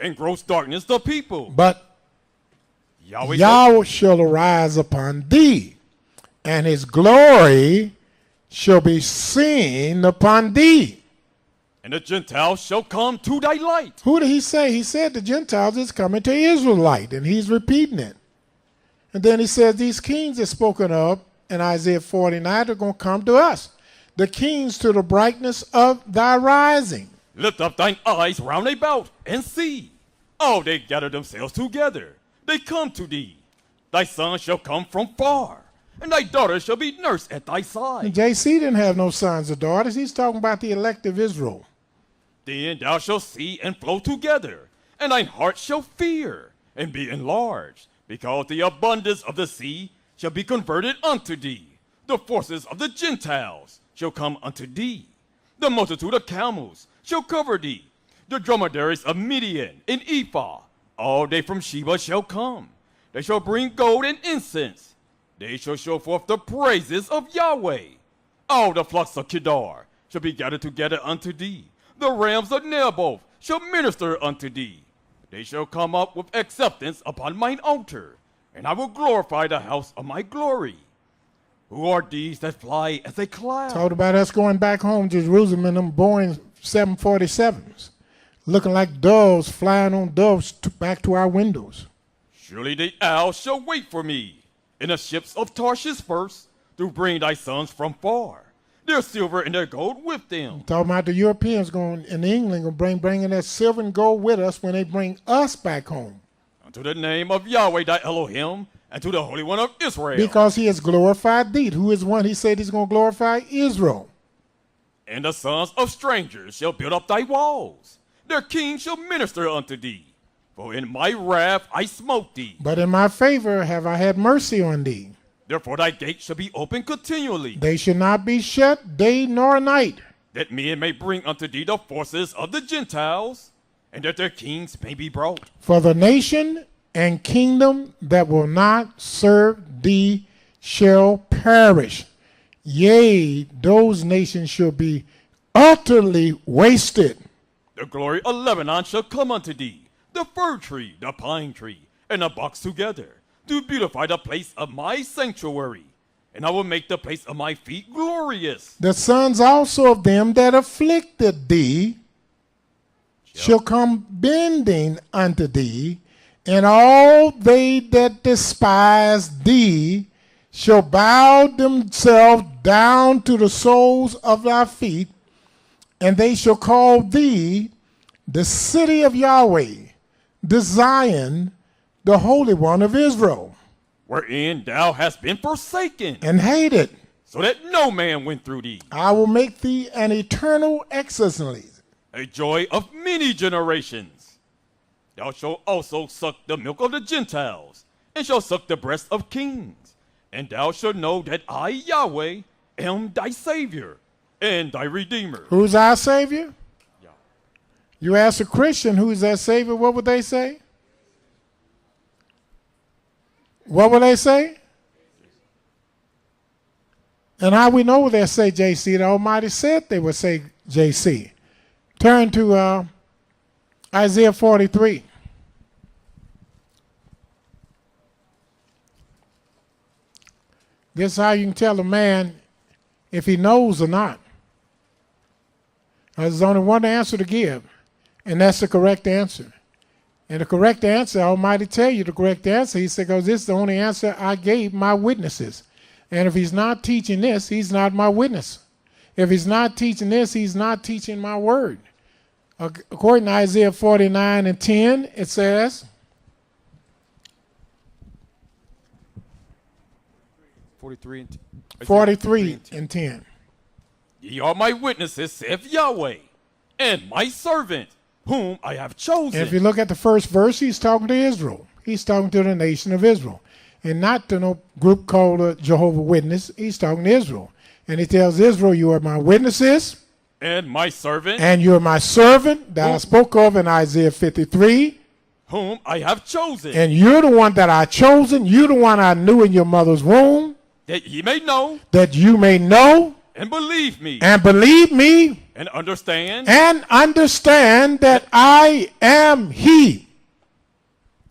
and gross darkness the people. But Yahweh shall arise upon thee, and his glory shall be seen upon thee. And the Gentiles shall come to thy light. Who did he say? He said the Gentiles is coming to Israelite, and he's repeating it. And then he says these kings are spoken of in Isaiah 49 are going to come to us. The kings to the brightness of thy rising. Lift up thine eyes round about and see. Oh, they gather themselves together. They come to thee. Thy son shall come from far, and thy daughter shall be nursed at thy side. And JC didn't have no sons or daughters. He's talking about the elect of Israel. Then thou shalt see and flow together, and thine heart shall fear and be enlarged, because the abundance of the sea shall be converted unto thee. The forces of the Gentiles shall come unto thee. The multitude of camels shall cover thee. The dromedaries of Midian and Ephah, all they from Sheba shall come. They shall bring gold and incense. They shall show forth the praises of Yahweh. All the flocks of Kedar shall be gathered together unto thee. The rams of Naboth shall minister unto thee. They shall come up with acceptance upon mine altar, and I will glorify the house of my glory. Who are these that fly as a cloud? Talked about us going back home to Jerusalem in them Boeing 747s, looking like doves flying on doves back to our windows. Surely the owl shall wait for me in the ships of Tarshish first, to bring thy sons from far. Their silver and their gold with them. Talking about the Europeans going in England going bringing that silver and gold with us when they bring us back home. Unto the name of Yahweh thy Elohim, and to the Holy One of Israel. Because he has glorified thee. Who is one he said he's going to glorify? Israel. And the sons of strangers shall build up thy walls. Their kings shall minister unto thee. For in my wrath I smote thee. But in my favor have I had mercy on thee. Therefore thy gates shall be open continually. They shall not be shut day nor night. That men may bring unto thee the forces of the Gentiles, and that their kings may be brought. For the nation and kingdom that will not serve thee shall perish. Yea, those nations shall be utterly wasted. The glory of Lebanon shall come unto thee, the fir tree, the pine tree, and the box together, to beautify the place of my sanctuary. And I will make the place of my feet glorious. The sons also of them that afflicted thee shall come bending unto thee, and all they that despise thee shall bow themselves down to the soles of thy feet, and they shall call thee the city of Yahweh, the Zion, the Holy One of Israel. Wherein thou hast been forsaken, and hated, so that no man went through thee. I will make thee an eternal excellency, a joy of many generations. Thou shalt also suck the milk of the Gentiles, and shalt suck the breast of kings. And thou shalt know that I, Yahweh, am thy Savior and thy Redeemer. Who's our Savior? Yeah. You ask a Christian who's their Savior, what would they say? What will they say? And how we know they say JC? The Almighty said they would say JC. Turn to Isaiah 43. This is how you can tell a man if he knows or not. There's only one answer to give, and that's the correct answer. And the correct answer, Almighty tell you the correct answer. He said, because this is the only answer I gave my witnesses. And if he's not teaching this, he's not my witness. If he's not teaching this, he's not teaching my word. According to Isaiah 49 and 10, it says, 43 and 10. Ye are my witnesses, saith Yahweh, and my servant, whom I have chosen. And if you look at the first verse, he's talking to Israel. He's talking to the nation of Israel. And not to no group called the Jehovah's Witness. He's talking to Israel. And he tells Israel, you are my witnesses. And my servant. And you are my servant that I spoke of in Isaiah 53. Whom I have chosen. And you're the one that I chosen. You're the one I knew in your mother's womb. That ye may know. That you may know. And believe me. And believe me. And understand. And understand that I am he.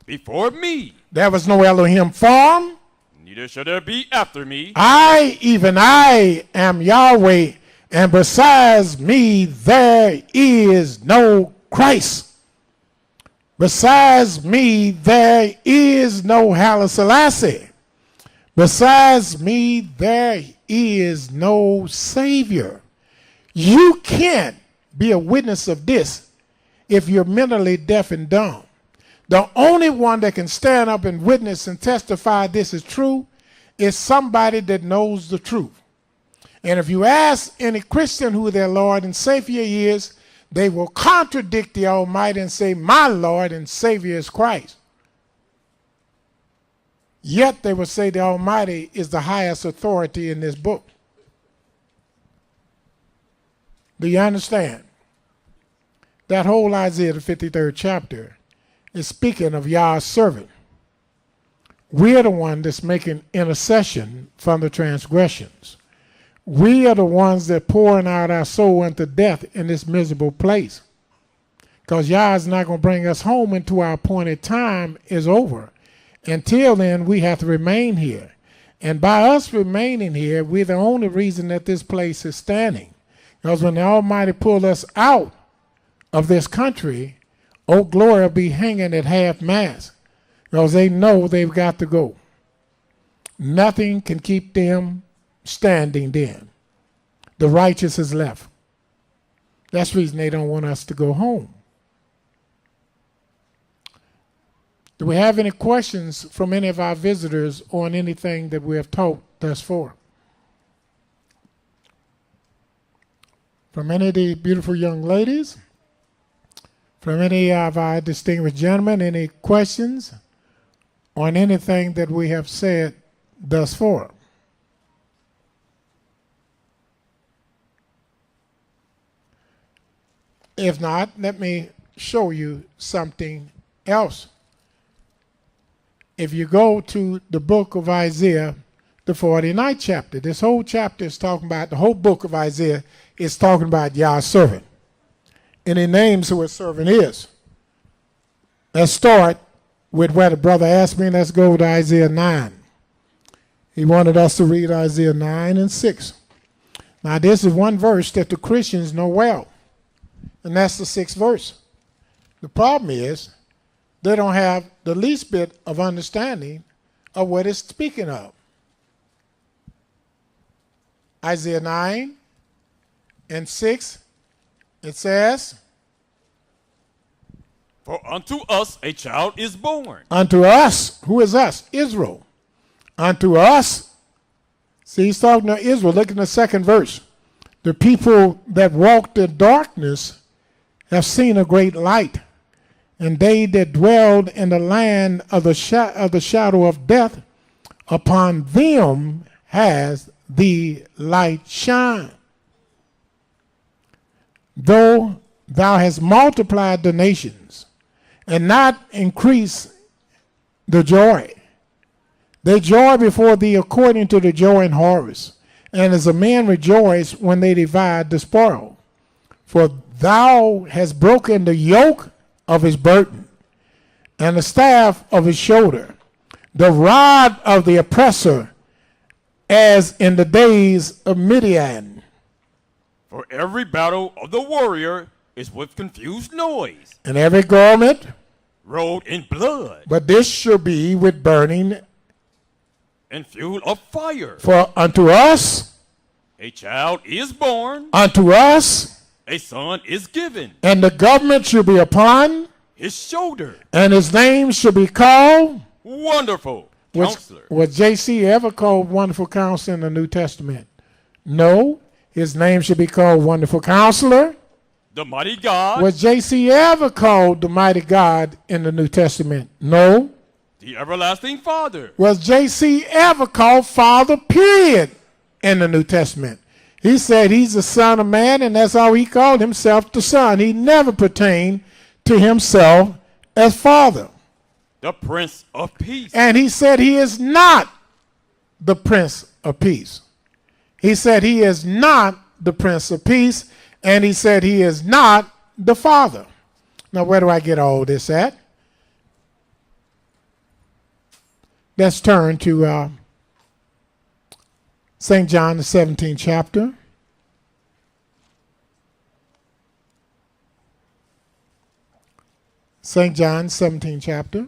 Before me. There was no Elohim form. Neither shall there be after me. Even I am Yahweh. And besides me, there is no Christ. Besides me, there is no Haile Selassie. Besides me, there is no Savior. You can't be a witness of this if you're mentally deaf and dumb. The only one that can stand up and witness and testify this is true is somebody that knows the truth. And if you ask any Christian who their Lord and Savior is, they will contradict the Almighty and say, my Lord and Savior is Christ. Yet they will say the Almighty is the highest authority in this book. Do you understand? That whole Isaiah, the 53rd chapter, is speaking of Yah's servant. We're the one that's making intercession from the transgressions. We are the ones that pouring out our soul unto death in this miserable place. Because Yah is not going to bring us home until our appointed time is over. Until then, we have to remain here. And by us remaining here, we're the only reason that this place is standing. Because when the Almighty pulled us out of this country, Old Glory will be hanging at half-mast. Because they know they've got to go. Nothing can keep them standing then. The righteous is left. That's the reason they don't want us to go home. Do we have any questions from any of our visitors on anything that we have taught thus far? From any of the beautiful young ladies? From any of our distinguished gentlemen, any questions on anything that we have said thus far? If not, let me show you something else. If you go to the book of Isaiah, the 49th chapter, this whole chapter is talking about, the whole book of Isaiah is talking about Yah's servant. And he names who his servant is. Let's start with where the brother asked me. Let's go to Isaiah 9. He wanted us to read Isaiah 9 and 6. Now this is one verse that the Christians know well. And that's the 6th verse. The problem is they don't have the least bit of understanding of what it's speaking of. Isaiah 9 and 6, it says, for unto us a child is born. Unto us, who is us? Israel. Unto us, see, he's talking to Israel. Look in the 2nd verse. The people that walked in darkness have seen a great light, and they that dwelled in the land of the shadow of death, upon them has the light shine. Though thou hast multiplied the nations, and not increased the joy, they joy before thee according to the joy in harvest, and as a man rejoice when they divide the spoil. For thou hast broken the yoke of his burden, and the staff of his shoulder, the rod of the oppressor, as in the days of Midian. For every battle of the warrior is with confused noise, And every garment, rolled in blood, but this shall be with burning. and fuel of fire. For unto us, A child is born, unto us, a son is given, and the government shall be upon, his shoulder, and his name shall be called. Wonderful Counselor. Was J.C. ever called Wonderful Counselor in the New Testament? No. His name should be called Wonderful Counselor. The mighty God. Was J.C. ever called the Mighty God in the New Testament? No. The everlasting Father. Was J.C. ever called Father, period, in the New Testament? He said he's the Son of Man, and that's how he called himself, the Son. He never pertained to himself as Father. The Prince of Peace. And he said he is not the Prince of Peace. He said he is not the Prince of Peace, And he said he is not the Father. Now, where do I get all this at? Let's turn to St. John, the 17th chapter. St. John, 17th chapter.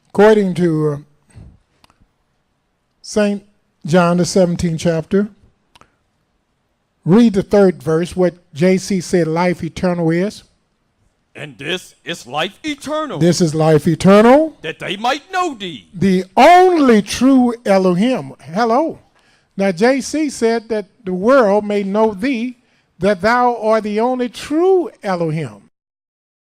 According to St. John, the 17th chapter, read the 3rd verse, what J.C. said life eternal is. And this is life eternal. This is life eternal. That they might know thee. The only true Elohim. Hello. Now, J.C. said that the world may know thee, that thou art the only true Elohim.